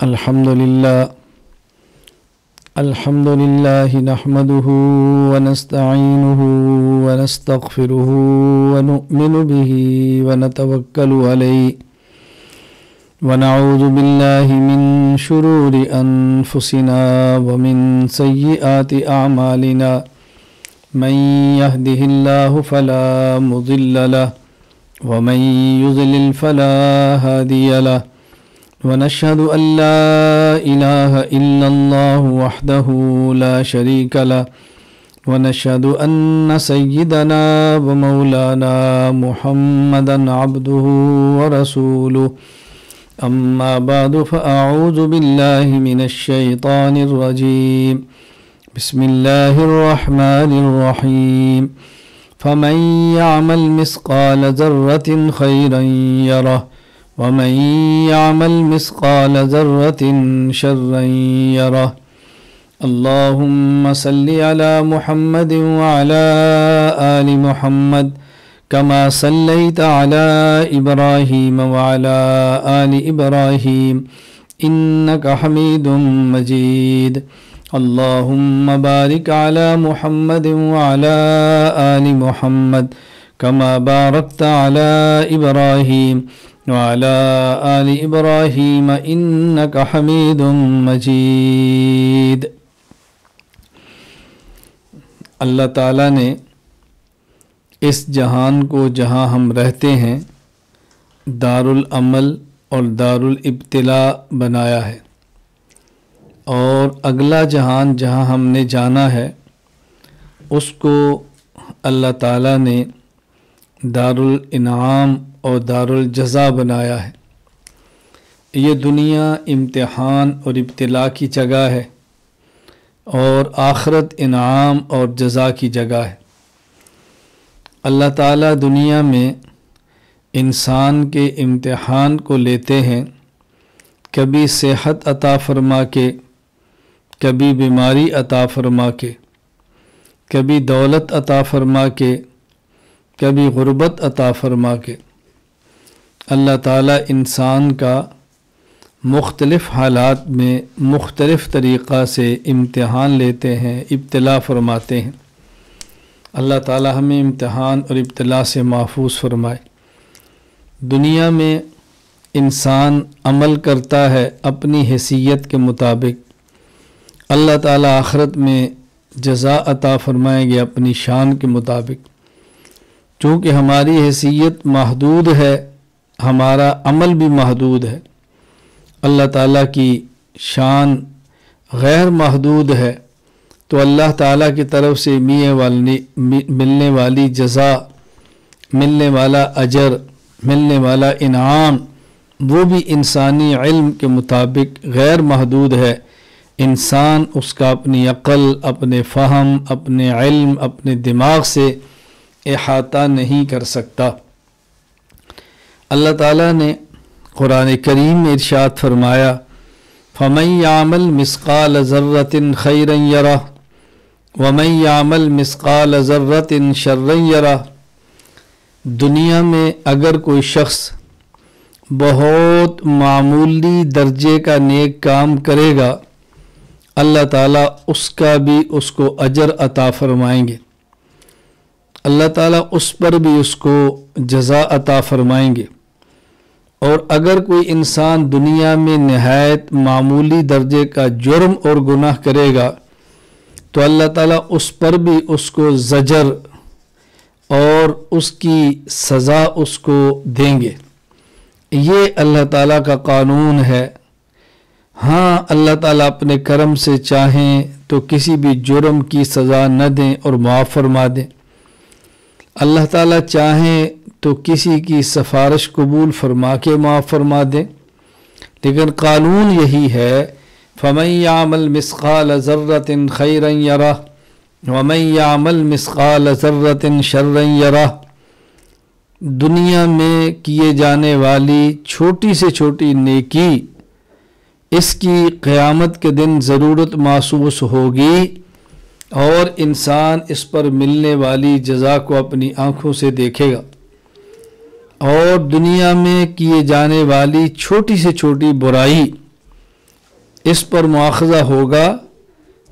الحمد لله نحمده ونستعينه ونستغفره ونؤمن به ونتوكل عليه ونعوذ بالله من شرور أنفسنا ومن سيئات أعمالنا من يهده الله فلا مضل له ومن يضلل فلا هادي له ونشهد أن لا إله إلا الله وحده لا شريك له ونشهد أن سيدنا ومولانا محمدا عبده ورسوله أما بعد فأعوذ بالله من الشيطان الرجيم بسم الله الرحمن الرحيم فمن يعمل مثقال ذرة خيرا يره ومن يعمل مثقال ذرة شرا يره اللهم صل على محمد وعلى آل محمد كما صليت على إبراهيم وعلى آل إبراهيم إنك حميد مجيد اللهم بارك على محمد وعلى آل محمد كما باركت على إبراهيم وعلى آل إبراهيم إنك حميد مجيد۔ اللہ تعالیٰ نے اس جہان کو جہاں ہم رہتے ہیں دارالعمل اور دارالابتلاء بنایا ہے، اور اگلا جہان جہاں ہم نے جانا ہے اس کو اللہ تعالیٰ نے دارالانعام اور دارالجزا بنایا ہے۔ یہ دنیا امتحان اور ابتلاء کی جگہ ہے اور آخرت انعام اور جزا کی جگہ ہے۔ اللہ تعالیٰ دنیا میں انسان کے امتحان کو لیتے ہیں، کبھی صحت عطا فرما کے، کبھی بیماری عطا فرما کے، کبھی دولت عطا فرما کے، کبھی غربت عطا فرما کے۔ اللہ تعالیٰ انسان کا مختلف حالات میں مختلف طریقہ سے امتحان لیتے ہیں، ابتلا فرماتے ہیں۔ اللہ تعالیٰ ہمیں امتحان اور ابتلا سے محفوظ فرمائے۔ دنیا میں انسان عمل کرتا ہے اپنی حیثیت کے مطابق، اللہ تعالیٰ آخرت میں جزا عطا فرمائیں گے اپنی شان کے مطابق۔ چونکہ ہماری حیثیت محدود ہے، ہمارا عمل بھی محدود ہے، اللہ تعالیٰ کی شان غیر محدود ہے، تو اللہ تعالیٰ کی طرف سے ملنے والی جزا، ملنے والا اجر، ملنے والا انعام وہ بھی انسانی علم کے مطابق غیر محدود ہے۔ انسان اس کا اپنی عقل، اپنے فہم، اپنے علم، اپنے دماغ سے احاطہ نہیں کر سکتا۔ اللہ تعالیٰ نے قرآن کریم میں ارشاد فرمایا فَمَن يَعْمَلْ مِثْقَالَ ذَرَّةٍ خَيْرًا يَرَهُ وَمَن يَعْمَلْ مِثْقَالَ ذَرَّةٍ شَرًّا يَرَهُ۔ دنیا میں اگر کوئی شخص بہت معمولی درجے کا نیک کام کرے گا، اللہ تعالیٰ اس کا بھی اس کو اجر عطا فرمائیں گے، اللہ تعالیٰ اس پر بھی اس کو جزا عطا فرمائیں گے۔ اور اگر کوئی انسان دنیا میں نہایت معمولی درجے کا جرم اور گناہ کرے گا تو اللہ تعالیٰ اس پر بھی اس کو زجر اور اس کی سزا اس کو دیں گے۔ یہ اللہ تعالیٰ کا قانون ہے۔ ہاں، اللہ تعالیٰ اپنے کرم سے چاہیں تو کسی بھی جرم کی سزا نہ دیں اور معاف فرما دیں، اللہ تعالیٰ چاہیں تو کسی کی سفارش قبول فرما کے معاف فرما دیں، لیکن قانون یہی ہے فَمَن يَعْمَلْ مِثْقَالَ ذَرَّةٍ خَيْرًا يَرَهُ وَمَن يَعْمَلْ مِثْقَالَ ذَرَّةٍ شَرًّا يَرَهُ۔ دنیا میں کیے جانے والی چھوٹی سے چھوٹی نیکی اس کی قیامت کے دن ضرورت محسوس ہوگی، اور انسان اس پر ملنے والی جزا کو اپنی آنکھوں سے دیکھے گا، اور دنیا میں کیے جانے والی چھوٹی سے چھوٹی برائی اس پر مواخذہ ہوگا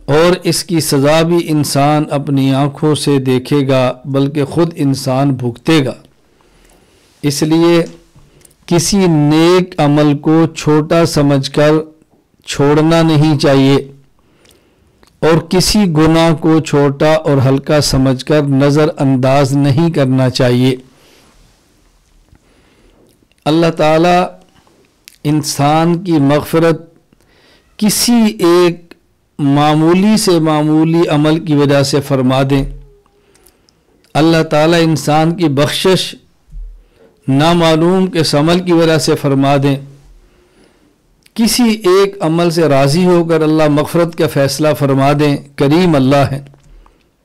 اور اس کی سزا بھی انسان اپنی آنکھوں سے دیکھے گا، بلکہ خود انسان بھگتے گا۔ اس لیے کسی نیک عمل کو چھوٹا سمجھ کر چھوڑنا نہیں چاہیے اور کسی گناہ کو چھوٹا اور ہلکا سمجھ کر نظر انداز نہیں کرنا چاہیے۔ اللہ تعالیٰ انسان کی مغفرت کسی ایک معمولی سے معمولی عمل کی وجہ سے فرما دیں، اللہ تعالیٰ انسان کی بخشش نامعلوم کس عمل کی وجہ سے فرما دیں، کسی ایک عمل سے راضی ہو کر اللہ مغفرت کا فیصلہ فرما دیں۔ کریم اللہ ہے،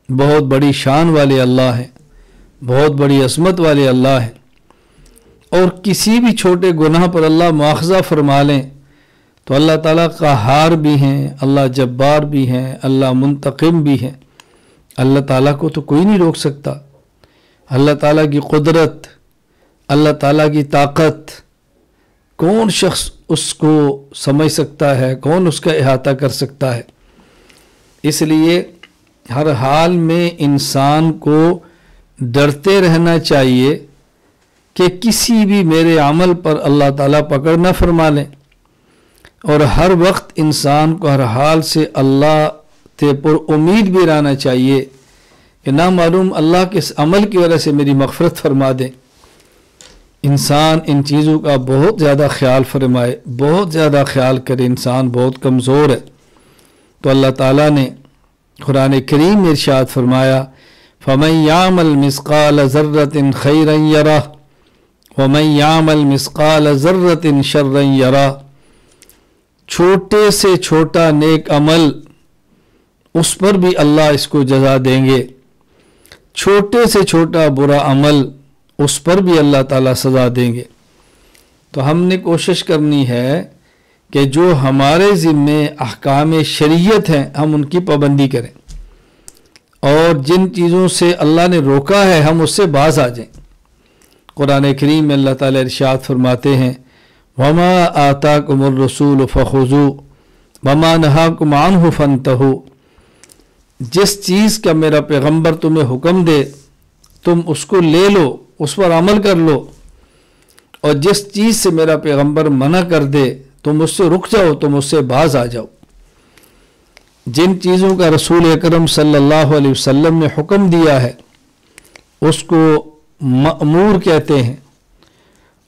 بہت بڑی شان والے اللہ ہیں، بہت بڑی عظمت والے اللہ ہیں، اور کسی بھی چھوٹے گناہ پر اللہ مواخذہ فرما لیں تو اللہ تعالیٰ قہار بھی ہیں، اللہ جبار بھی ہیں، اللہ منتقم بھی ہیں۔ اللہ تعالیٰ کو تو کوئی نہیں روک سکتا۔ اللہ تعالیٰ کی قدرت، اللہ تعالیٰ کی طاقت، کون شخص اس کو سمجھ سکتا ہے، کون اس کا احاطہ کر سکتا ہے؟ اس لیے ہر حال میں انسان کو ڈرتے رہنا چاہیے کہ کسی بھی میرے عمل پر اللہ تعالیٰ پکڑ نہ فرما لیں، اور ہر وقت انسان کو ہر حال سے اللہ سے پر امید بھی رہنا چاہیے کہ نہ معلوم اللہ کے اس عمل کی وجہ سے میری مغفرت فرما دیں۔ انسان ان چیزوں کا بہت زیادہ خیال فرمائے، بہت زیادہ خیال کرے، انسان بہت کمزور ہے۔ تو اللہ تعالیٰ نے قرآن کریم میں ارشاد فرمایا، فَمَن يَعْمَلْ مِثْقَالَ ذَرَّةٍ خَيْرًا يَرَهُ وَمَن يَعْمَلْ مِثْقَالَ ذَرَّةٍ شَرًّا يَرَهُ۔ چھوٹے سے چھوٹا نیک عمل، اس پر بھی اللہ اس کو جزا دیں گے، چھوٹے سے چھوٹا برا عمل، اس پر بھی اللہ تعالیٰ سزا دیں گے۔ تو ہم نے کوشش کرنی ہے کہ جو ہمارے ذمے احکام شریعت ہیں ہم ان کی پابندی کریں، اور جن چیزوں سے اللہ نے روکا ہے ہم اس سے باز آ جائیں۔ قرآن کریم میں اللہ تعالیٰ ارشاد فرماتے ہیں، وَمَا آتَاكُمُ الرَّسُولُ فَخُذُوهُ وَمَا نَهَاكُمْ عَنْهُ فَانْتَهُوا۔ جس چیز کا میرا پیغمبر تمہیں حکم دے تم اس کو لے لو، اس پر عمل کر لو، اور جس چیز سے میرا پیغمبر منع کر دے تم اس سے رک جاؤ، تم اس سے باز آ جاؤ۔ جن چیزوں کا رسول اکرم صلی اللہ علیہ وسلم نے حکم دیا ہے اس کو مأمور کہتے ہیں،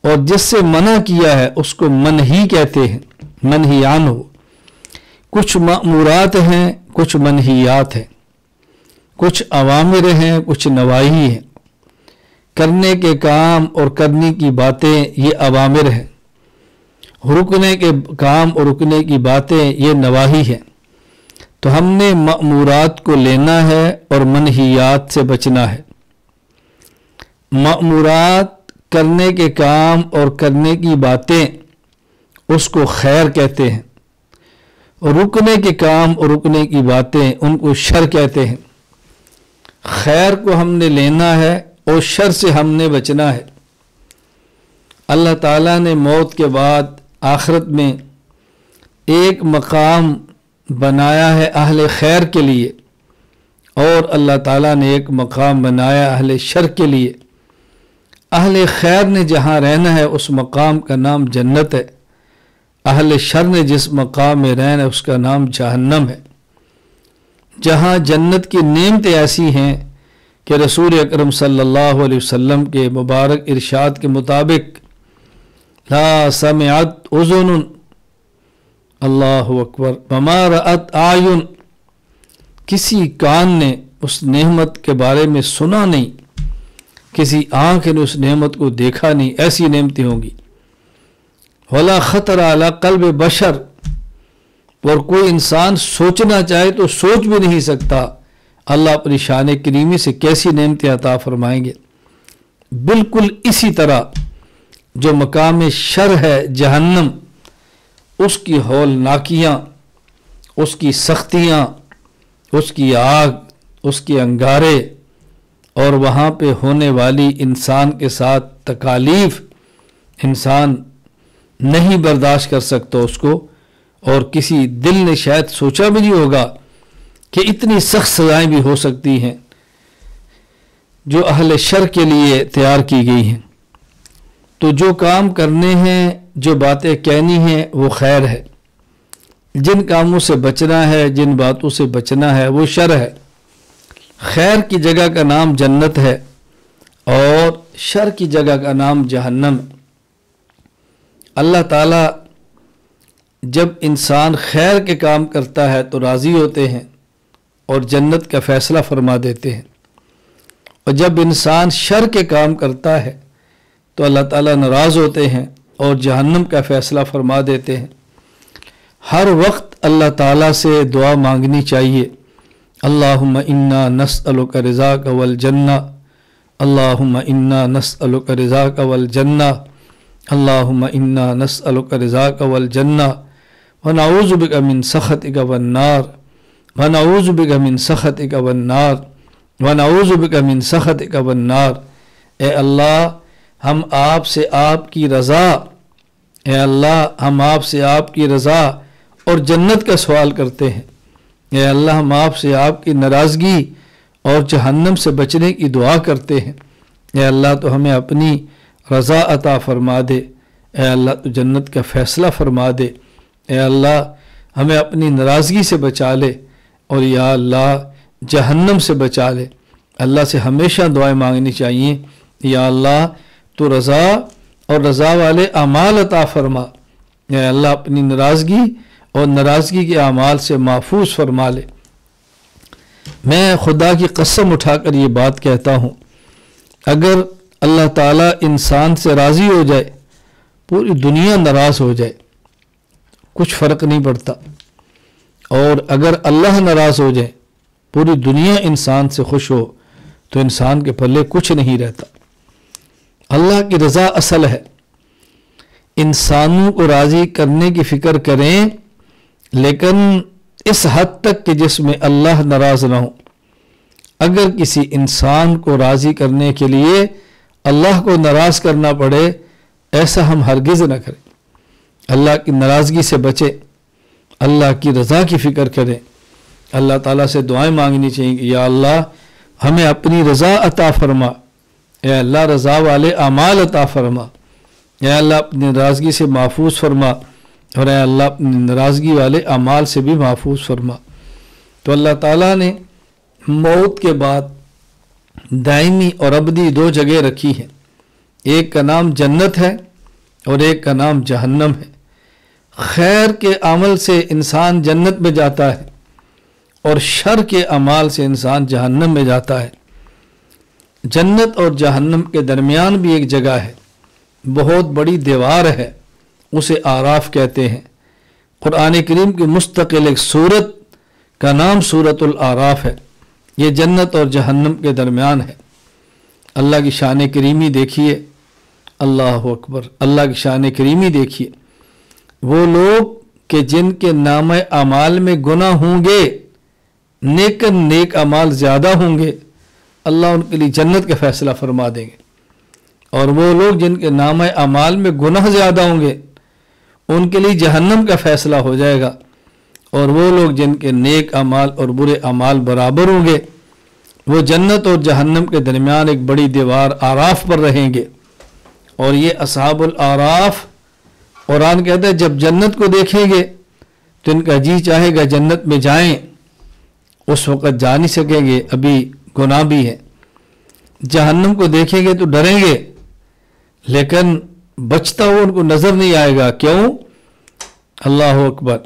اور جس سے منع کیا ہے اس کو منہی کہتے ہیں، منہی عنہ۔ کچھ مأمورات ہیں، کچھ منہیات ہیں، کچھ اوامر ہیں، کچھ نواہی ہیں۔ کرنے کے کام اور کرنے کی باتیں یہ اوامر ہیں، رکنے کے کام اور رکنے کی باتیں یہ نواہی ہیں۔ تو ہم نے مأمورات کو لینا ہے اور منہیات سے بچنا ہے۔ مأمورات کرنے کے کام اور کرنے کی باتیں اس کو خیر کہتے ہیں، اور رکنے کے کام اور رکنے کی باتیں ان کو شر کہتے ہیں۔ خیر کو ہم نے لینا ہے اور شر سے ہم نے بچنا ہے۔ اللہ تعالیٰ نے موت کے بعد آخرت میں ایک مقام بنایا ہے اہل خیر کے لیے، اور اللہ تعالیٰ نے ایک مقام بنایا اہل شر کے لیے۔ اہل خیر نے جہاں رہنا ہے اس مقام کا نام جنت ہے، اہل شر نے جس مقام میں رہنا ہے اس کا نام جہنم ہے۔ جہاں جنت کی نعمتیں ایسی ہیں کہ رسول اکرم صلی اللہ علیہ وسلم کے مبارک ارشاد کے مطابق لا سمعت اذن، اللہ اکبر، وما رأت اعین، کسی کان نے اس نعمت کے بارے میں سنا نہیں، کسی آنکھ نے اس نعمت کو دیکھا نہیں، ایسی نعمتیں ہوں گی۔ ولا خطر علی قلب بشر، اور کوئی انسان سوچنا چاہے تو سوچ بھی نہیں سکتا اللہ اپنی شان کریمی سے کیسی نعمتیں عطا فرمائیں گے۔ بالکل اسی طرح جو مقام شر ہے جہنم، اس کی ہولناکیاں، اس کی سختیاں، اس کی آگ، اس کے انگارے، اور وہاں پہ ہونے والی انسان کے ساتھ تکالیف، انسان نہیں برداشت کر سکتا اس کو، اور کسی دل نے شاید سوچا بھی نہیں ہوگا کہ اتنی سخت سزائیں بھی ہو سکتی ہیں جو اہل شر کے لیے تیار کی گئی ہیں۔ تو جو کام کرنے ہیں، جو باتیں کہنی ہیں، وہ خیر ہے، جن کاموں سے بچنا ہے، جن باتوں سے بچنا ہے، وہ شر ہے۔ خیر کی جگہ کا نام جنت ہے اور شر کی جگہ کا نام جہنم۔ اللہ تعالیٰ جب انسان خیر کے کام کرتا ہے تو راضی ہوتے ہیں اور جنت کا فیصلہ فرما دیتے ہیں، اور جب انسان شر کے کام کرتا ہے تو اللہ تعالیٰ ناراض ہوتے ہیں اور جہنم کا فیصلہ فرما دیتے ہیں۔ ہر وقت اللہ تعالیٰ سے دعا مانگنی چاہیے، اللہم انا نسألک رضاک والجنہ، اللہم انا نسألک رضاک والجنہ، اللہم انا نسألک رضاک والجنہ ونعوذ بک من سخطک والنار، ونعوذ بک من سخطک والنار، ونعوذ بک من سخطک والنار۔ اے اللہ ہم آپ سے آپ کی رضا، اے اللہ ہم آپ سے آپ کی رضا اور جنت کا سوال کرتے ہیں۔ اے اللہ ہم آپ سے آپ کی ناراضگی اور جہنم سے بچنے کی دعا کرتے ہیں۔ اے اللہ تو ہمیں اپنی رضا عطا فرما دے، اے اللہ تو جنت کا فیصلہ فرما دے، اے اللہ ہمیں اپنی ناراضگی سے بچا لے، اور یا اللہ جہنم سے بچا لے۔ اللہ سے ہمیشہ دعائیں مانگنی چاہیے، یا اللہ تو رضا اور رضا والے اعمال عطا فرما، اے اللہ اپنی ناراضگی اور ناراضگی کے اعمال سے محفوظ فرما لے۔ میں خدا کی قسم اٹھا کر یہ بات کہتا ہوں، اگر اللہ تعالیٰ انسان سے راضی ہو جائے، پوری دنیا ناراض ہو جائے، کچھ فرق نہیں پڑتا، اور اگر اللہ ناراض ہو جائے، پوری دنیا انسان سے خوش ہو، تو انسان کے پلے کچھ نہیں رہتا۔ اللہ کی رضا اصل ہے۔ انسانوں کو راضی کرنے کی فکر کریں، لیکن اس حد تک کہ جس میں اللہ ناراض نہ ہو۔ اگر کسی انسان کو راضی کرنے کے لیے اللہ کو ناراض کرنا پڑے، ایسا ہم ہرگز نہ کریں۔ اللہ کی ناراضگی سے بچے، اللہ کی رضا کی فکر کریں، اللہ تعالیٰ سے دعائیں مانگنی چاہیے کہ یا اللہ ہمیں اپنی رضا عطا فرما، اے اللہ رضا والے اعمال عطا فرما، اے اللہ اپنی ناراضگی سے محفوظ فرما، اور اے اللہ اپنی ناراضگی والے اعمال سے بھی محفوظ فرما۔ تو اللہ تعالیٰ نے موت کے بعد دائمی اور ابدی دو جگہ رکھی ہیں، ایک کا نام جنت ہے اور ایک کا نام جہنم ہے۔ خیر کے عمل سے انسان جنت میں جاتا ہے اور شر کے اعمال سے انسان جہنم میں جاتا ہے۔ جنت اور جہنم کے درمیان بھی ایک جگہ ہے، بہت بڑی دیوار ہے، اسے آراف کہتے ہیں۔ قرآن کریم کی مستقل ایک سورت کا نام سورۃ الآراف ہے، یہ جنت اور جہنم کے درمیان ہے۔ اللہ کی شان کریمی دیکھیے، اللہ اکبر، اللہ کی شان کریمی دیکھیے۔ وہ لوگ کہ جن کے نام اعمال میں گناہ ہوں گے، نیک اعمال زیادہ ہوں گے، اللہ ان کے لیے جنت کا فیصلہ فرما دیں گے، اور وہ لوگ جن کے نام اعمال میں گناہ زیادہ ہوں گے، ان کے لیے جہنم کا فیصلہ ہو جائے گا، اور وہ لوگ جن کے نیک اعمال اور برے اعمال برابر ہوں گے، وہ جنت اور جہنم کے درمیان ایک بڑی دیوار آراف پر رہیں گے۔ اور یہ اصحاب الاعراف، قرآن کہتا ہے جب جنت کو دیکھیں گے تو ان کا جی چاہے گا جنت میں جائیں، اس وقت جا نہیں سکیں گے، ابھی گناہ بھی ہے۔ جہنم کو دیکھیں گے تو ڈریں گے، لیکن بچتا ہوا ان کو نظر نہیں آئے گا۔ کیوں؟ اللہ اکبر،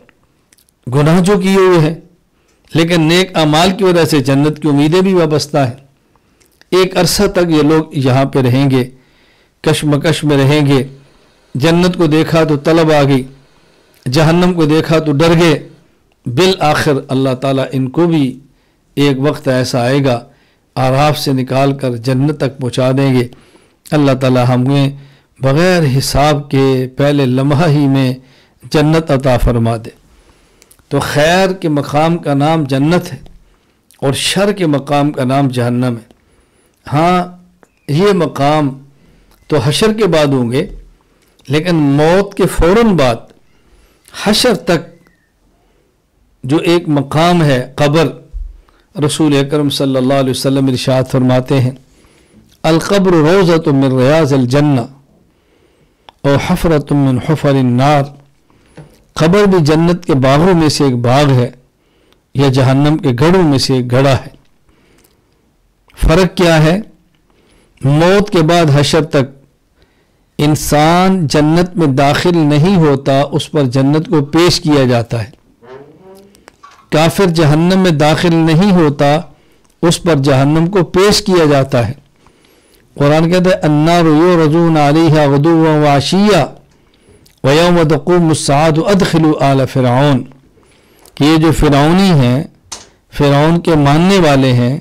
گناہ جو کیے ہوئے ہیں، لیکن نیک اعمال کی وجہ سے جنت کی امیدیں بھی وابستہ ہیں۔ ایک عرصہ تک یہ لوگ یہاں پہ رہیں گے، کشمکش میں رہیں گے۔ جنت کو دیکھا تو طلب آ گئی، جہنم کو دیکھا تو ڈر گئے۔ بالآخر اللہ تعالیٰ ان کو بھی ایک وقت ایسا آئے گا، آراف سے نکال کر جنت تک پہنچا دیں گے۔ اللہ تعالیٰ ہمیں بغیر حساب کے پہلے لمحہ ہی میں جنت عطا فرما دے۔ تو خیر کے مقام کا نام جنت ہے اور شر کے مقام کا نام جہنم ہے۔ ہاں یہ مقام تو حشر کے بعد ہوں گے، لیکن موت کے فوراً بعد حشر تک جو ایک مقام ہے قبر، رسول اکرم صلی اللہ علیہ وسلم ارشاد فرماتے ہیں القبر روضۃ من ریاض الجنہ اور حفرۃ من حفر النار، قبر بھی جنت کے باغوں میں سے ایک باغ ہے یا جہنم کے گڑھوں میں سے ایک گڑھا ہے۔ فرق کیا ہے؟ موت کے بعد حشر تک انسان جنت میں داخل نہیں ہوتا، اس پر جنت کو پیش کیا جاتا ہے۔ کافر جہنم میں داخل نہیں ہوتا، اس پر جہنم کو پیش کیا جاتا ہے۔ قرآن کہتا ہے النار یعرضون علیہا غدوا وعشیا ویوم تقوم الساعۃ ادخلوا آل فرعون، کہ یہ جو فرعونی ہیں، فرعون کے ماننے والے ہیں،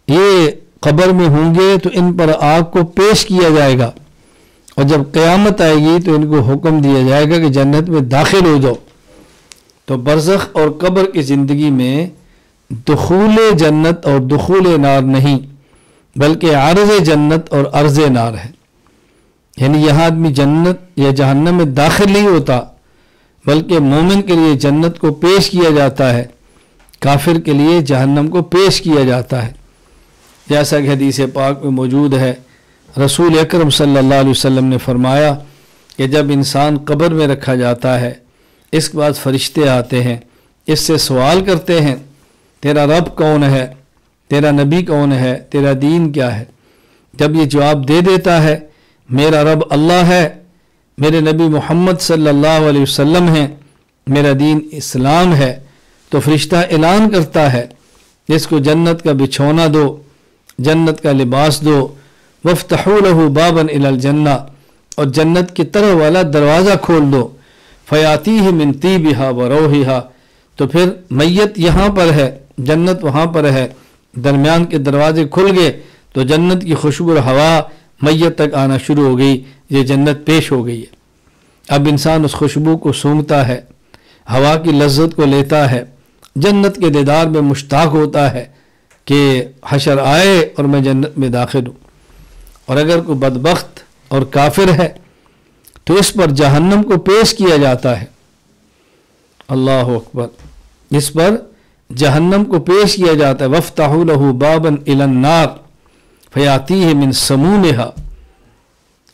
یہ قبر میں ہوں گے تو ان پر آگ کو پیش کیا جائے گا، اور جب قیامت آئے گی تو ان کو حکم دیا جائے گا کہ جنت میں داخل ہو جاؤ۔ تو برزخ اور قبر کی زندگی میں دخول جنت اور دخول نار نہیں، بلکہ عرض جنت اور عرض نار ہے۔ یعنی یہاں آدمی جنت یا جہنم میں داخل نہیں ہوتا، بلکہ مومن کے لیے جنت کو پیش کیا جاتا ہے، کافر کے لیے جہنم کو پیش کیا جاتا ہے۔ جیسا کہ حدیث پاک میں موجود ہے، رسول اکرم صلی اللہ علیہ وسلم نے فرمایا کہ جب انسان قبر میں رکھا جاتا ہے، اس کے بعد فرشتے آتے ہیں، اس سے سوال کرتے ہیں تیرا رب کون ہے، تیرا نبی کون ہے، تیرا دین کیا ہے؟ جب یہ جواب دے دیتا ہے میرا رب اللہ ہے، میرے نبی محمد صلی اللہ علیہ وسلم ہیں، میرا دین اسلام ہے، تو فرشتہ اعلان کرتا ہے اس کو جنت کا بچھونا دو، جنت کا لباس دو، وَافْتَحُوا لَهُ بَابًا إِلَى الْجَنَّةِ، اور جنت کی طرف والا دروازہ کھول دو، فَيَأْتِيهِ مِن طِيبِهَا وَرَوْحِهَا، تو پھر میت یہاں پر ہے، جنت وہاں پر ہے، درمیان کے دروازے کھل گئے تو جنت کی خوشبو اور ہوا میت تک آنا شروع ہو گئی، یہ جنت پیش ہو گئی ہے۔ اب انسان اس خوشبو کو سونگھتا ہے، ہوا کی لذت کو لیتا ہے، جنت کے دیدار میں مشتاق ہوتا ہے کہ حشر آئے اور میں جنت میں داخل ہوں۔ اور اگر کوئی بدبخت اور کافر ہے تو اس پر جہنم کو پیش کیا جاتا ہے۔ اللہ اکبر، اس پر جہنم کو پیش کیا جاتا ہے۔ وَافْتَحُوا لَهُ بَابًا إِلَى النَّارِ فَيَأْتِيهِ مِن سَمُومِهَا،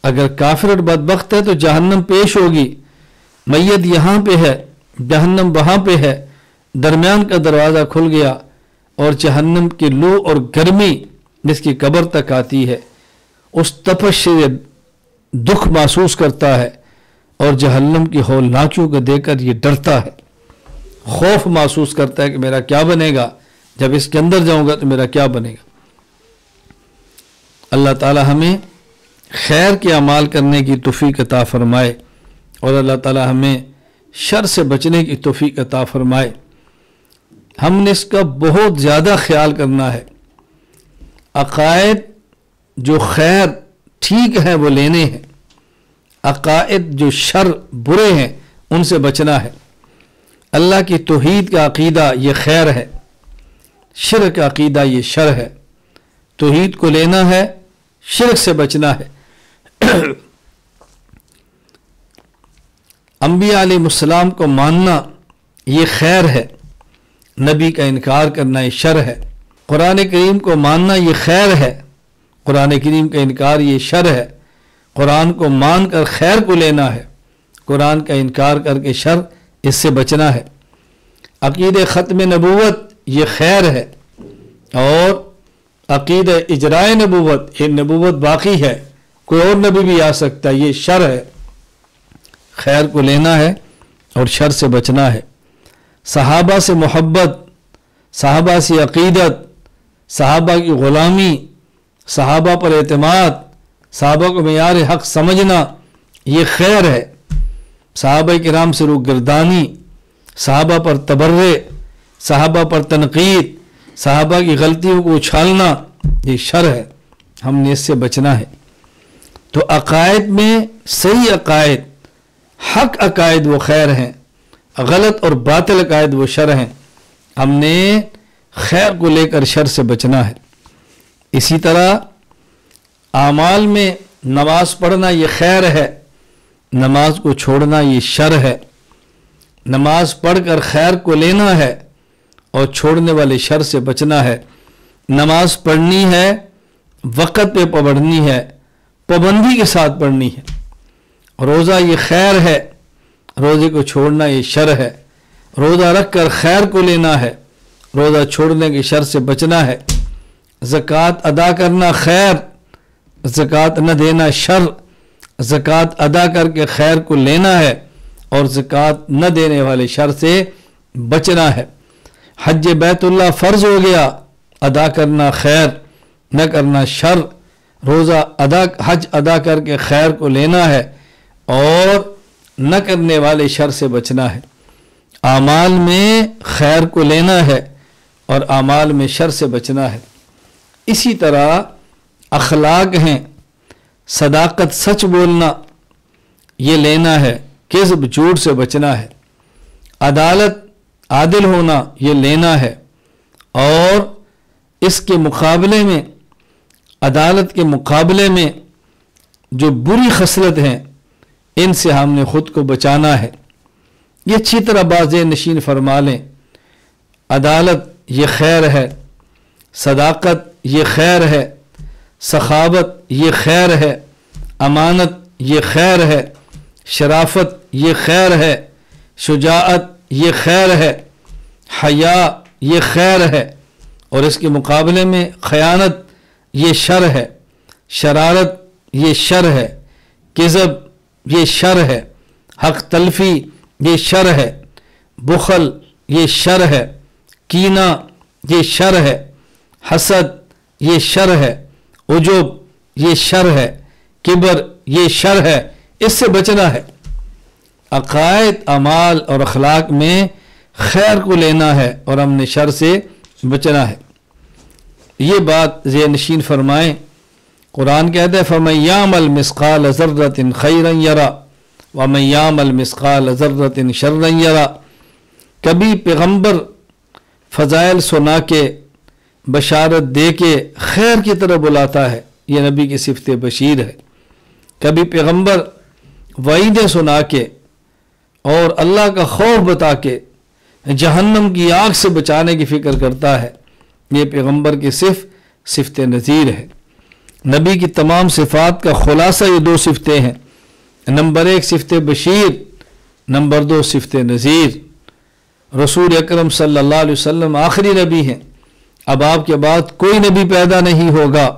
اگر کافر اور بدبخت ہے تو جہنم پیش ہوگی، میت یہاں پہ ہے، جہنم وہاں پہ ہے، درمیان کا دروازہ کھل گیا اور جہنم کی لو اور گرمی جس کی قبر تک آتی ہے، اس تپش سے دکھ محسوس کرتا ہے، اور جہنم کی ہولناکیوں کو دیکھ کر یہ ڈرتا ہے، خوف محسوس کرتا ہے کہ میرا کیا بنے گا، جب اس کے اندر جاؤں گا تو میرا کیا بنے گا۔ اللہ تعالی ہمیں خیر کے اعمال کرنے کی توفیق عطا فرمائے، اور اللہ تعالی ہمیں شر سے بچنے کی توفیق عطا فرمائے۔ ہم نے اس کا بہت زیادہ خیال کرنا ہے، عقائد جو خیر ٹھیک ہے وہ لینے ہیں، عقائد جو شر برے ہیں ان سے بچنا ہے۔ اللہ کی توحید کا عقیدہ یہ خیر ہے، شرک کا عقیدہ یہ شر ہے۔ توحید کو لینا ہے، شرک سے بچنا ہے۔ انبیاء علیہ السلام کو ماننا یہ خیر ہے، نبی کا انکار کرنا یہ شر ہے۔ قرآن کریم کو ماننا یہ خیر ہے، قرآن کریم کا انکار یہ شر ہے۔ قرآن کو مان کر خیر کو لینا ہے، قرآن کا انکار کر کے شر اس سے بچنا ہے۔ عقیدہ ختم نبوت یہ خیر ہے، اور عقیدہ اجرائے نبوت یہ نبوت باقی ہے، کوئی اور نبی بھی آ سکتا ہے، یہ شر ہے۔ خیر کو لینا ہے اور شر سے بچنا ہے۔ صحابہ سے محبت، صحابہ سے عقیدت، صحابہ کی غلامی، صحابہ پر اعتماد، صحابہ کو معیار حق سمجھنا یہ خیر ہے۔ صحابہ کرام سے روگردانی، صحابہ پر تبرع، صحابہ پر تنقید، صحابہ کی غلطیوں کو اچھالنا یہ شر ہے، ہم نے اس سے بچنا ہے۔ تو عقائد میں صحیح عقائد، حق عقائد وہ خیر ہیں، غلط اور باطل عقائد وہ شر ہیں۔ ہم نے خیر کو لے کر شر سے بچنا ہے۔ اسی طرح اعمال میں نماز پڑھنا یہ خیر ہے، نماز کو چھوڑنا یہ شر ہے۔ نماز پڑھ کر خیر کو لینا ہے اور چھوڑنے والے شر سے بچنا ہے۔ نماز پڑھنی ہے، وقت پہ پڑھنی ہے، پابندی کے ساتھ پڑھنی ہے۔ روزہ یہ خیر ہے، روزے کو چھوڑنا یہ شر ہے۔ روزہ رکھ کر خیر کو لینا ہے، روزہ چھوڑنے کے شر سے بچنا ہے۔ زکوٰۃ ادا کرنا خیر، زکوٰۃ نہ دینا شر۔ زکوٰۃ ادا کر کے خیر کو لینا ہے اور زکوٰۃ نہ دینے والے شر سے بچنا ہے۔ حج بیت اللہ فرض ہو گیا، ادا کرنا خیر، نہ کرنا شر۔ روزہ حج ادا کر کے خیر کو لینا ہے اور نہ کرنے والے شر سے بچنا ہے۔ اعمال میں خیر کو لینا ہے اور اعمال میں شر سے بچنا ہے۔ اسی طرح اخلاق ہیں، صداقت سچ بولنا یہ لینا ہے، کذب جھوٹ سے بچنا ہے۔ عدالت عادل ہونا یہ لینا ہے اور اس کے مقابلے میں، عدالت کے مقابلے میں جو بری خصلت ہیں ان سے ہم نے خود کو بچانا ہے۔ یہ اچھی طرح باز نشین فرما لیں، عدالت یہ خیر ہے، صداقت یہ خیر ہے، سخاوت یہ خیر ہے، امانت یہ خیر ہے، شرافت یہ خیر ہے، شجاعت یہ خیر ہے، حیا یہ خیر ہے، اور اس کے مقابلے میں خیانت یہ شر ہے، شرارت یہ شر ہے، کذب یہ شر ہے، حق تلفی یہ شر ہے، بخل یہ شر ہے، کینہ یہ شر ہے، حسد یہ شر ہے، عجب یہ شر ہے، کبر یہ شر ہے۔ اس سے بچنا ہے۔ عقائد، اعمال اور اخلاق میں خیر کو لینا ہے اور امن شر سے بچنا ہے۔ یہ بات ذہن نشین فرمائیں۔ قرآن کہتا ہے فَمَن يَعْمَلْ مِثْقَالَ ذَرَّةٍ خَيْرًا يَرَهُ وَمَن يَعْمَلْ مِثْقَالَ ذَرَّةٍ شَرًّا يَرَهُ۔ کبھی پیغمبر فضائل سنا کے، بشارت دے کے خیر کی طرف بلاتا ہے، یہ نبی کی صفت بشیر ہے۔ کبھی پیغمبر وعیدیں سنا کے اور اللہ کا خوف بتا کے جہنم کی آگ سے بچانے کی فکر کرتا ہے، یہ پیغمبر کی صفت نذیر ہے۔ نبی کی تمام صفات کا خلاصہ یہ دو صفتیں ہیں، نمبر 1 صفت بشیر، نمبر 2 صفت نذیر۔ رسول اکرم صلی اللہ علیہ وسلم آخری نبی ہیں، اب آپ کے بعد کوئی نبی پیدا نہیں ہوگا،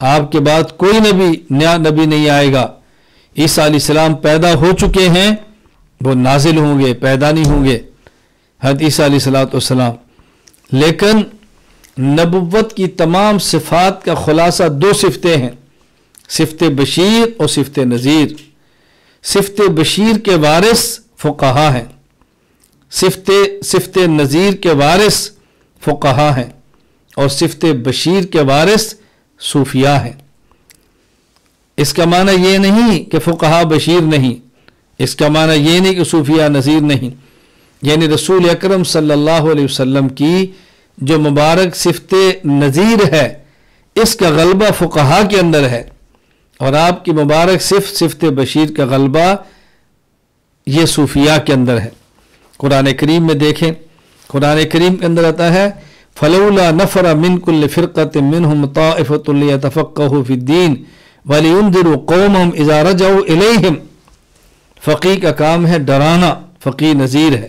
آپ کے بعد کوئی نیا نبی نہیں آئے گا۔ عیسیٰ علیہ السلام پیدا ہو چکے ہیں، وہ نازل ہوں گے، پیدا نہیں ہوں گے، حضرت عیسیٰ علیہ السلام۔ لیکن نبوت کی تمام صفات کا خلاصہ دو صفتیں ہیں، صفت بشیر اور صفت نذیر۔ صفت بشیر کے وارث فقہا ہیں، صفت نذیر کے وارث فقہا ہیں، اور صفت بشیر کے وارث صوفیاء ہیں۔ اس کا معنی یہ نہیں کہ فقہا بشیر نہیں، اس کا معنی یہ نہیں کہ صوفیاء نذیر نہیں، یعنی رسول اکرم صلی اللہ علیہ وسلم کی جو مبارک صفت نذیر ہے اس کا غلبہ فقہا کے اندر ہے، اور آپ کی مبارک صفت بشیر کا غلبہ یہ صوفیاء کے اندر ہے۔ قرآن کریم میں دیکھیں، قرآن کریم کے اندر آتا ہے فَلَوْلَا نَفَرَ مِن كُلِّ فِرْقَةٍ مِّنْهُمْ طَائِفَةٌ لِيَتَفَقَّهُوا فِي الدِّينِ وَلِيُنذِرُوا قَوْمَهُمْ إِذَا رَجَعُوا إِلَيْهِمْ۔ فقیہ کا کام ہے ڈرانا، فقیہ نذیر ہے۔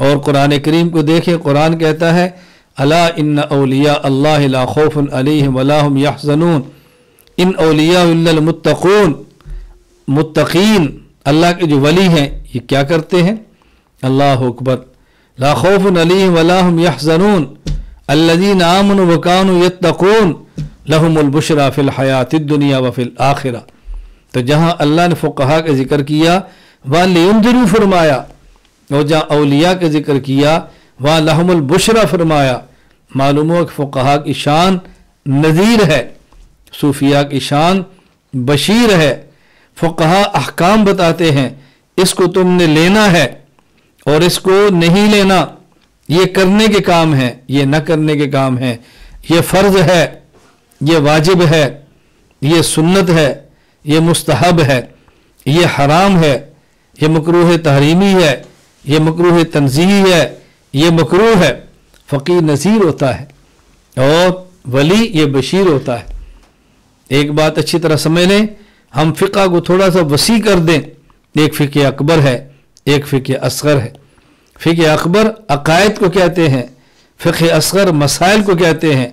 اور قرآن کریم کو دیکھیں، قرآن کہتا ہے الا ان اولیاء اللہ لا خوف علیہم ولا هم يحزنون ان اولیاء الا المتقون۔ متقین اللہ کے جو ولی ہیں یہ کیا کرتے ہیں؟ اللہ اکبر۔ لا خوف علیہم ولا هم يحزنون الذين آمنوا وكانوا يتقون لهم البشرى في الحیاة الدنیا وفي الآخرہ۔ تو جہاں اللہ نے فقہا کا ذکر کیا وہاں لینذروا فرمایا، اور جہاں اولیاء کا ذکر کیا وہاں لہم البشرا فرمایا۔ معلوم ہو کہ فقہا کی شان نذیر ہے، صوفیاء کی شان بشیر ہے۔ فقہا احکام بتاتے ہیں، اس کو تم نے لینا ہے اور اس کو نہیں لینا، یہ کرنے کے کام ہے، یہ نہ کرنے کے کام ہے، یہ فرض ہے، یہ واجب ہے، یہ سنت ہے، یہ مستحب ہے، یہ حرام ہے، یہ مکروہ تحریمی ہے، یہ مکروہ تنزیہی ہے، یہ مکروہ ہے۔ فقیہ نذیر ہوتا ہے اور ولی یہ بشیر ہوتا ہے۔ ایک بات اچھی طرح سمجھ لیں، ہم فقہ کو تھوڑا سا وسیع کر دیں، ایک فقہ اکبر ہے، ایک فقہ اصغر ہے۔ فقہ اکبر عقائد کو کہتے ہیں، فقہ اصغر مسائل کو کہتے ہیں۔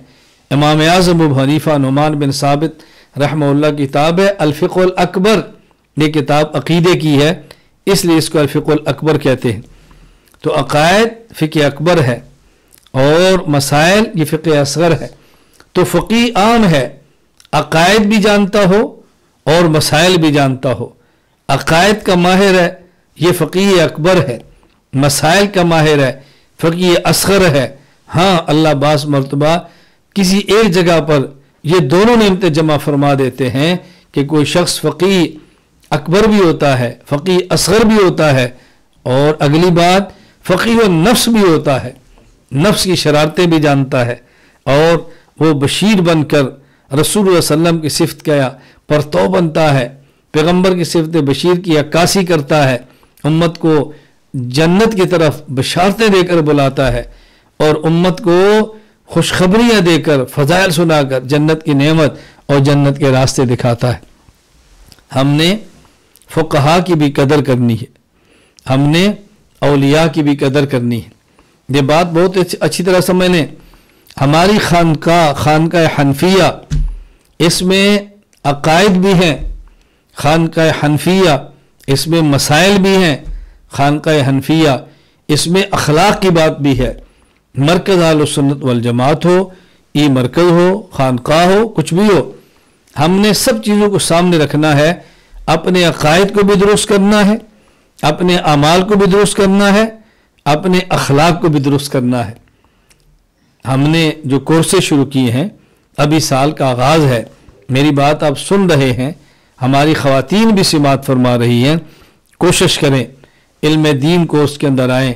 امام اعظم ابو حنیفہ نعمان بن ثابت رحمہ اللہ کی کتاب ہے الفقہ الاکبر، یہ کتاب عقیدے کی ہے، اس لیے اس کو الفقہ الاکبر کہتے ہیں۔ تو عقائد فقہ اکبر ہے اور مسائل یہ فقہ اصغر ہے۔ تو فقیہ عام ہے، عقائد بھی جانتا ہو اور مسائل بھی جانتا ہو۔ عقائد کا ماہر ہے یہ فقیہ اکبر ہے، مسائل کا ماہر ہے فقیہ اصغر ہے۔ ہاں اللہ بعض مرتبہ کسی ایک جگہ پر یہ دونوں نعمتیں جمع فرما دیتے ہیں کہ کوئی شخص فقیہ اکبر بھی ہوتا ہے، فقیہ اصغر بھی ہوتا ہے، اور اگلی بات فقیہ النفس بھی ہوتا ہے، نفس کی شرارتیں بھی جانتا ہے، اور وہ بشیر بن کر رسول اللہ صلی اللہ علیہ وسلم کی صفت کا پرتو بنتا ہے، پیغمبر کی صفت بشیر کی عکاسی کرتا ہے، امت کو جنت کی طرف بشارتیں دے کر بلاتا ہے، اور امت کو خوشخبریاں دے کر فضائل سنا کر جنت کی نعمت اور جنت کے راستے دکھاتا ہے۔ ہم نے فقہا کی بھی قدر کرنی ہے، ہم نے اولیاء کی بھی قدر کرنی ہے۔ یہ بات بہت اچھی طرح سمجھ لیں، ہماری خانقاہ حنفیہ اس میں عقائد بھی ہیں، خانقاہ حنفیہ اس میں مسائل بھی ہیں، خانقاہ حنفیہ اس میں اخلاق کی بات بھی ہے۔ مرکز اہل سنت والجماعت ہو، ای مرکز ہو، خانقاہ ہو، کچھ بھی ہو، ہم نے سب چیزوں کو سامنے رکھنا ہے۔ اپنے عقائد کو بھی درست کرنا ہے، اپنے اعمال کو بھی درست کرنا ہے، اپنے اخلاق کو بھی درست کرنا ہے۔ ہم نے جو کورسیں شروع کیے ہیں، ابھی سال کا آغاز ہے، میری بات آپ سن رہے ہیں، ہماری خواتین بھی سماعت فرما رہی ہیں، کوشش کریں علم دین کورس کے اندر آئیں،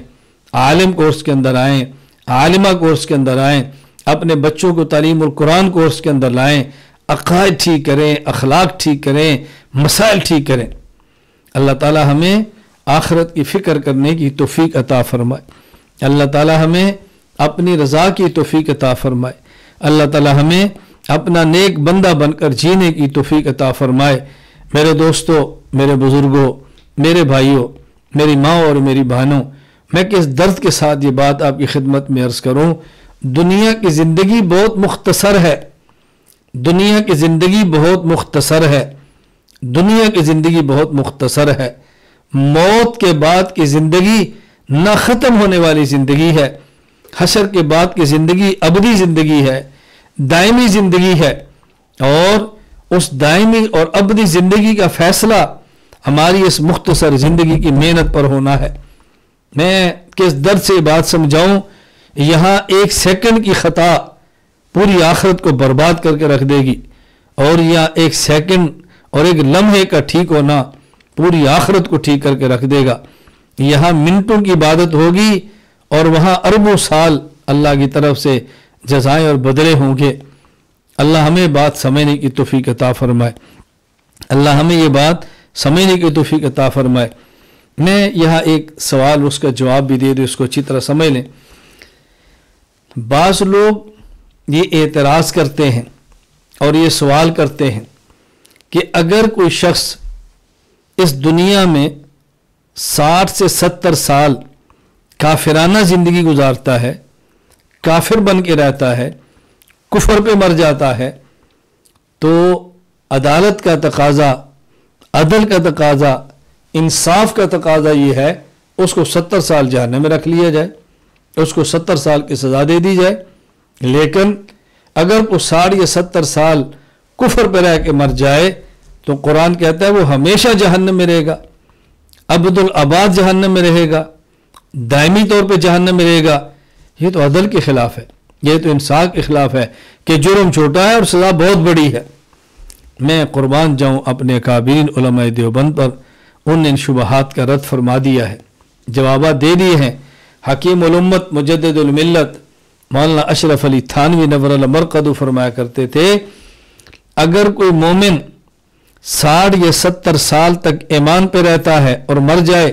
عالم کورس کے اندر آئیں، عالمہ کورس کے اندر آئیں، اپنے بچوں کو تعلیم القرآن کورس کے اندر لائیں، عقائد ٹھیک کریں، اخلاق ٹھیک کریں، مسائل ٹھیک کریں۔ اللہ تعالی ہمیں آخرت کی فکر کرنے کی توفیق عطا فرمائے، اللہ تعالی ہمیں اپنی رضا کی توفیق عطا فرمائے، اللہ تعالی ہمیں اپنا نیک بندہ بن کر جینے کی توفیق عطا فرمائے۔ میرے دوستو، میرے بزرگوں، میرے بھائیوں، میری ماں اور میری بہنوں، میں کس درد کے ساتھ یہ بات آپ کی خدمت میں عرض کروں، دنیا کی زندگی بہت مختصر ہے، دنیا کی زندگی بہت مختصر ہے، دنیا کی زندگی بہت مختصر ہے۔ موت کے بعد کی زندگی نہ ختم ہونے والی زندگی ہے، حشر کے بعد کی زندگی ابدی زندگی ہے، دائمی زندگی ہے، اور اس دائمی اور ابدی زندگی کا فیصلہ ہماری اس مختصر زندگی کی محنت پر ہونا ہے۔ میں کس درد سے بات سمجھاؤں، یہاں ایک سیکنڈ کی خطا پوری آخرت کو برباد کر کے رکھ دے گی، اور یہاں ایک سیکنڈ اور ایک لمحے کا ٹھیک ہونا پوری آخرت کو ٹھیک کر کے رکھ دے گا۔ یہاں منٹوں کی عبادت ہوگی اور وہاں اربوں سال اللہ کی طرف سے جزائیں اور بدلے ہوں گے۔ اللہ ہمیں بات سمجھنے کی توفیق عطا فرمائے، اللہ ہمیں یہ بات سمجھنے کی توفیق عطا فرمائے۔ میں یہاں ایک سوال اس کا جواب بھی دے دوں، اس کو اچھی طرح سمجھ لیں۔ بعض لوگ یہ اعتراض کرتے ہیں اور یہ سوال کرتے ہیں کہ اگر کوئی شخص اس دنیا میں 60 سے 70 سال کافرانہ زندگی گزارتا ہے، کافر بن کے رہتا ہے، کفر پہ مر جاتا ہے، تو عدالت کا تقاضا، عدل کا تقاضا، انصاف کا تقاضا یہ ہے اس کو 70 سال جہنم میں رکھ لیا جائے، اس کو 70 سال کی سزا دے دی جائے۔ لیکن اگر وہ 60 یا 70 سال کفر پہ رہ کے مر جائے تو قرآن کہتا ہے وہ ہمیشہ جہنم میں رہے گا، ابد الاباد جہنم میں رہے گا، دائمی طور پہ جہنم میں رہے گا۔ یہ تو عدل کے خلاف ہے، یہ تو انصاف کے خلاف ہے کہ جرم چھوٹا ہے اور سزا بہت بڑی ہے۔ میں قربان جاؤں اپنے اکابرین علماء دیوبند پر، ان نے شبہات کا رد فرما دیا ہے، جوابات دے دیے ہیں۔ حکیم الامت مجدد الملت مولانا اشرف علی تھانوی نور اللہ مرقدو فرمایا کرتے تھے، اگر کوئی مومن 60 یا 70 سال تک ایمان پہ رہتا ہے اور مر جائے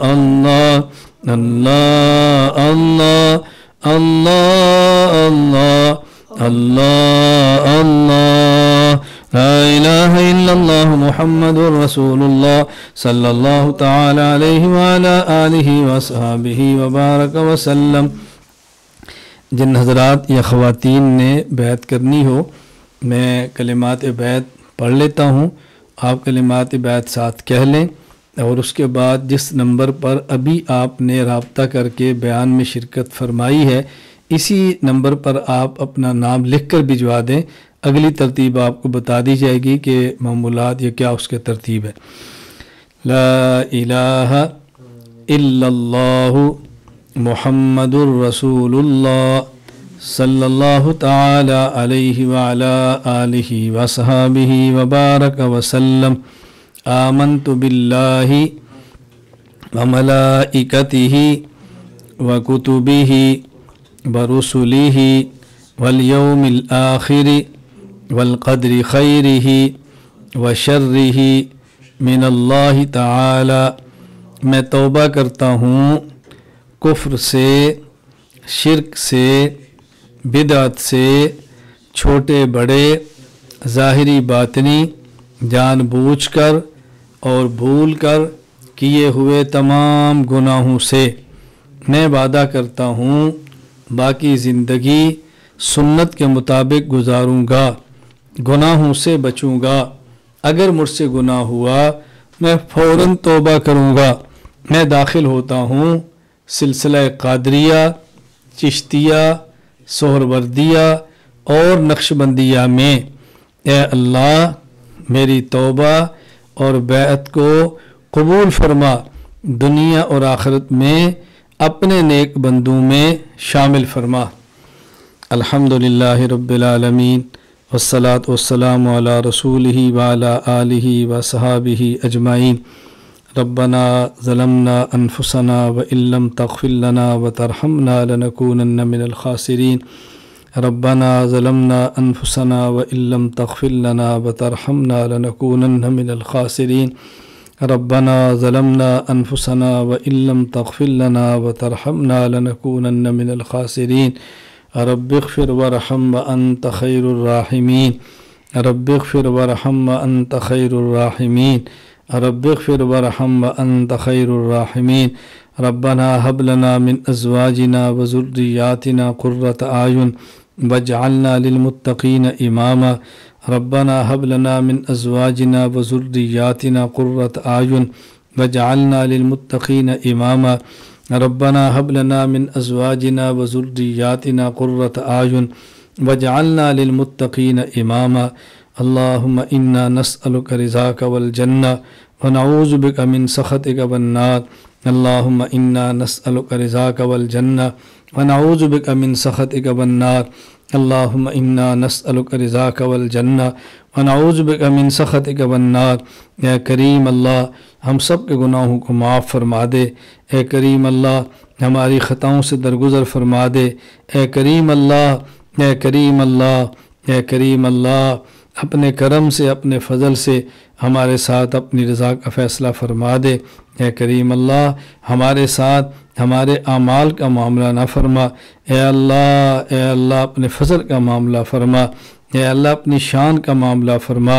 اللہ اللہ اللہ اللہ اللہ اللہ اللہ لا الہ الا اللہ محمد رسول اللہ صلی اللہ تعالی علیہ وعلا آلہ وصحبہ وبارک وسلم۔ جن حضرات یا خواتین نے بیعت کرنی ہو، میں کلمات بیعت پڑھ لیتا ہوں، آپ کلمات بیعت ساتھ کہہ لیں، اور اس کے بعد جس نمبر پر ابھی آپ نے رابطہ کر کے بیان میں شرکت فرمائی ہے، اسی نمبر پر آپ اپنا نام لکھ کر بھجوا دیں۔ اگلی ترتیب آپ کو بتا دی جائے گی کہ معمولات یا کیا اس کے ترتیب ہے۔ لا الہ الا اللہ محمد الرسول اللہ صلی اللہ تعالی علیہ وعلا آلہ وصحبہ وبارک وسلم۔ آمنت باللہ وملائکتہ وکتبہ ورسلہ والیوم الآخر والقدر خیرہ وشرہ من اللہ تعالی۔ میں توبہ کرتا ہوں کفر سے، شرک سے، بدعت سے، چھوٹے بڑے، ظاہری باطنی، جان بوجھ کر اور بھول کر کیے ہوئے تمام گناہوں سے۔ میں وعدہ کرتا ہوں باقی زندگی سنت کے مطابق گزاروں گا، گناہوں سے بچوں گا۔ اگر مجھ سے گناہ ہوا میں فوراً توبہ کروں گا۔ میں داخل ہوتا ہوں سلسلہ قادریہ، چشتیہ، سہروردیہ اور نقشبندیہ میں۔ اے اللہ میری توبہ اور بیعت کو قبول فرما، دنیا اور آخرت میں اپنے نیک بندوں میں شامل فرما۔ الحمدللہ رب العالمین والصلاة والسلام علی رسولہ وعلی آلہ وصحابہ اجمعین۔ ربنا ظلمنا انفسنا وان لم تغفر لنا وترحمنا لنکونن من الخاسرین۔ ربنا ظلمنا انفسنا وان لم تغفر لنا وترحمنا لنکونن من الخاسرین۔ ربنا ظلمنا انفسنا وان لم تغفر لنا وترحمنا لنکونن من الخاسرین۔ رب اغفر وارحم وانت خیر الراحمین۔ رب اغفر وارحم وانت خیر الراحمین۔ رب اغفر وارحم وانت خیر الراحمین۔ ربنا هب لنا من ازواجنا وذرياتنا قرة اعین واجعلنا للمتقین اماما۔ ربنا هب لنا من ازواجنا وذرياتنا قرة اعین واجعلنا للمتقین اماما۔ ربنا هب لنا من ازواجنا وذرياتنا قرة اعین واجعلنا للمتقین اماما۔ اللهم انا نسألك رضاك والجنة ونعوذ بك من سخطك والنار۔ اللهم انا نسألك رضاك والجنة ونعوذ بك من سخطك والنار۔ اللهم انا نسألك رضاك والجنة ونعوذ بك من سخطك والنار۔ اے کریم اللہ ہم سب کے گناہوں کو معاف فرما دے۔ اے کریم اللہ ہماری خطاؤں سے درگزر فرما دے۔ اے کریم اللہ، اے کریم اللہ، اے کریم اللہ اپنے کرم سے، اپنے فضل سے ہمارے ساتھ اپنی رضا کا فیصلہ فرما دے۔ اے کریم اللہ ہمارے ساتھ ہمارے اعمال کا معاملہ نہ فرما۔ اے اللہ اپنے فضل کا معاملہ فرما۔ اے اللہ اپنی شان کا معاملہ فرما۔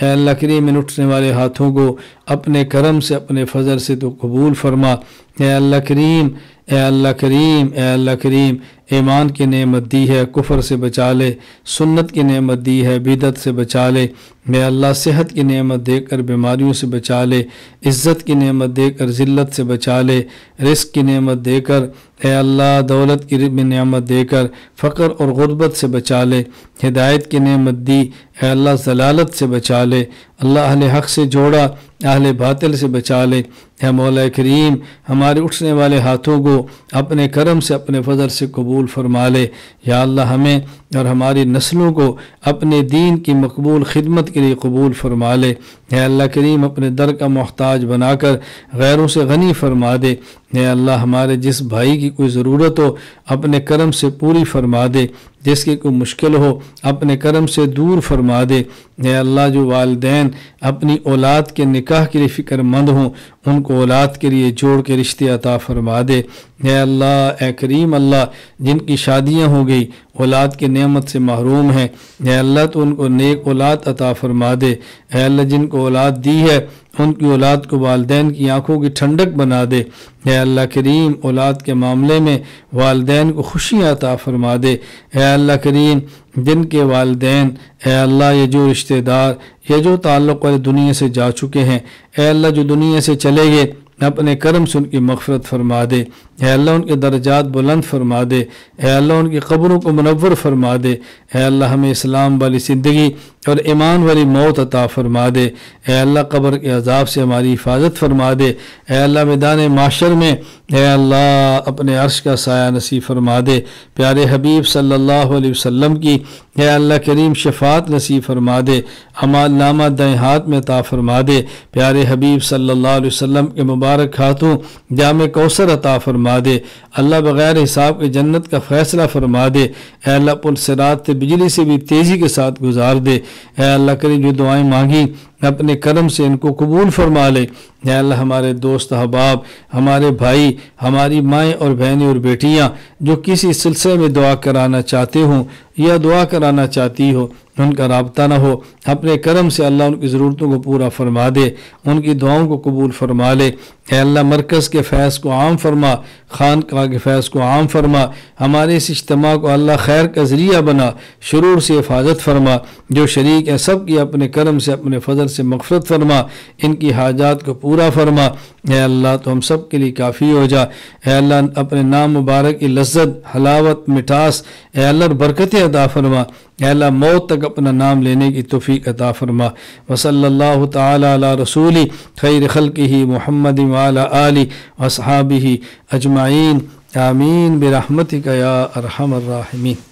اے اللہ کریم ان اٹھنے والے ہاتھوں کو اپنے کرم سے، اپنے فضل سے تو قبول فرما۔ اے اللہ کریم، اے اللہ کریم، اے اللہ کریم ایمان کی نعمت دی ہے، کفر سے بچا لے۔ سنت کی نعمت دی ہے، بدعت سے بچا لے۔ اے اللہ صحت کی نعمت دے کر بیماریوں سے بچا لے۔ عزت کی نعمت دے کر ذلت سے بچا لے۔ رزق کی نعمت دے کر، اے اللہ دولت کی نعمت دے کر فقر اور غربت سے بچا لے۔ ہدایت کی نعمت دی، اے اللہ ضلالت سے بچا لے۔ اللہ اہل حق سے جوڑا، اہل باطل سے بچا لے۔ اے مولا کریم ہمارے اٹھنے والے ہاتھوں کو اپنے کرم سے، اپنے فضل سے قبول فرما لے۔ یا اللہ ہمیں اور ہماری نسلوں کو اپنے دین کی مقبول خدمت کے لیے قبول فرما لے۔ اے اللہ کریم اپنے در کا محتاج بنا کر غیروں سے غنی فرما دے۔ اے اللہ ہمارے جس بھائی کی کوئی ضرورت ہو اپنے کرم سے پوری فرما دے، جس کی کوئی مشکل ہو اپنے کرم سے دور فرما دے۔ اے اللہ جو والدین اپنی اولاد کے نکاح کے لیے فکر مند ہوں ان کو اولاد کے لیے جوڑ کے رشتے عطا فرما دے۔ اے اللہ اے کریم اللہ جن کی شادیاں ہو گئی اولاد کی نعمت سے محروم ہیں، اے اللہ تو ان کو نیک اولاد عطا فرما دے۔ اے اللہ جن کو اولاد دی ہے ان کی اولاد کو والدین کی آنکھوں کی ٹھنڈک بنا دے۔ اے اللہ کریم اولاد کے معاملے میں والدین کو خوشیاں عطا فرما دے۔ اے اللہ کریم جن کے والدین اے اللہ یہ جو رشتہ دار یہ جو تعلق والے دنیا سے جا چکے ہیں، اے اللہ جو دنیا سے چلے گئے اپنے کرم سے ان کی مغفرت فرما دے۔ اے اللہ ان کے درجات بلند فرما دے۔ اے اللہ ان کی قبروں کو منور فرما دے۔ اے اللہ ہمیں اسلام والی زندگی اور ایمان والی موت عطا فرما دے۔ اے اللہ قبر کے عذاب سے ہماری حفاظت فرما دے۔ اے اللہ میدان معاشر میں اے اللہ اپنے عرش کا سایہ نصیب فرما دے۔ پیارے حبیب صلی اللہ علیہ وسلم کی اے اللہ کریم شفاعت نصیب فرما دے۔ اعمال نامہ دائیں ہاتھ میں عطا فرما دے۔ پیارے حبیب صلی اللہ علیہ وسلم کے مبارک ہاتھوں جام کوثر عطا فرما دے۔ اللہ بغیر حساب کے جنت کا فیصلہ فرما دے۔ اے اللہ پل صراط سے بجلی سے بھی تیزی کے ساتھ گزار دے۔ اے اللہ کریم جو دعائیں مانگی اپنے کرم سے ان کو قبول فرما لے۔ اے اللہ ہمارے دوست احباب ہمارے بھائی ہماری مائیں اور بہنیں اور بیٹیاں جو کسی سلسلے میں دعا کرانا چاہتے ہوں یا دعا کرانا چاہتی ہو ان کا رابطہ نہ ہو، اپنے کرم سے اللہ ان کی ضرورتوں کو پورا فرما دے، ان کی دعاؤں کو قبول فرما لے۔ اے اللہ مرکز کے فیض کو عام فرما، خانقاہ کے فیض کو عام فرما، ہمارے اس اجتماع کو اللہ خیر کا ذریعہ بنا، شرور سے حفاظت فرما، جو شریک ہیں سب کی اپنے کرم سے اپنے فضل سے مغفرت فرما، ان کی حاجات کو پورا فرما۔ اے اللہ تو ہم سب کے لیے کافی ہو جا۔ اے اللہ اپنے نام مبارک کی لذت حلاوت مٹھاس اے اللہ برکتیں عطا فرما۔ اے اللہ موت تک اپنا نام لینے کی توفیق عطا فرما۔ وصلی اللہ تعالی علی رسول خیر خلقہ محمد وعلی آلہ واصحابہ اجمعین آمین برحمتک یا ارحم الراحمین۔